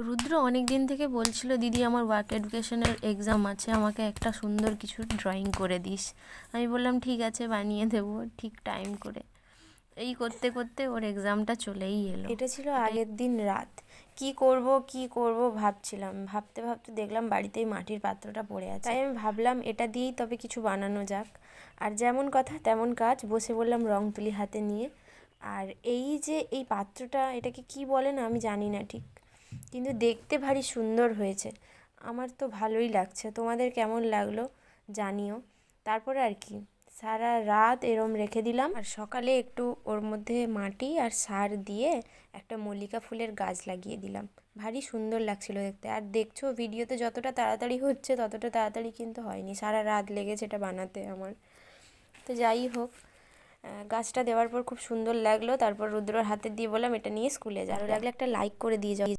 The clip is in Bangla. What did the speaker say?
রুদ্র অনেক দিন থেকে বলছিল, দিদি আমার ওয়ার্ক এডুকেশনের এক্সাম আছে, আমাকে একটা সুন্দর কিছু ড্রয়িং করে দিস। আমি বললাম ঠিক আছে, বানিয়ে দেবো ঠিক টাইম করে। এই করতে করতে ওর এক্সামটা চলেই এলো। এটা ছিল আগের দিন রাত। কি করব ভাবছিলাম, ভাবতে ভাবতে দেখলাম বাড়িতেই মাটির পাত্রটা পড়ে আছে, তাই আমি ভাবলাম এটা দিয়েই তবে কিছু বানানো যাক। আর যেমন কথা তেমন কাজ, বসে বললাম রং তুলি হাতে নিয়ে। আর এই যে এই পাত্রটা, এটাকে কি বলে না আমি জানি না ঠিক, কিন্তু দেখতে ভারী সুন্দর হয়েছে। আমার তো ভালোই লাগছে, তোমাদের কেমন লাগলো জানিও। তারপরে আর কি, সারা রাত এরম রেখে দিলাম, আর সকালে একটু ওর মধ্যে মাটি আর সার দিয়ে একটা মল্লিকা ফুলের গাছ লাগিয়ে দিলাম। ভারী সুন্দর লাগছিল দেখতে। আর দেখছো ভিডিওতে যতটা তাড়াতাড়ি হচ্ছে ততটা তাড়াতাড়ি কিন্তু হয়নি, সারা রাত লেগেছে এটা বানাতে আমার। তো যাই হোক, গাছটা দেওয়ার পর খুব সুন্দর লাগলো। তারপর রুদ্রর হাতে দিয়ে বললাম এটা নিয়ে স্কুলে যা, ভালো লাগলে একটা লাইক করে দিয়ে যাও।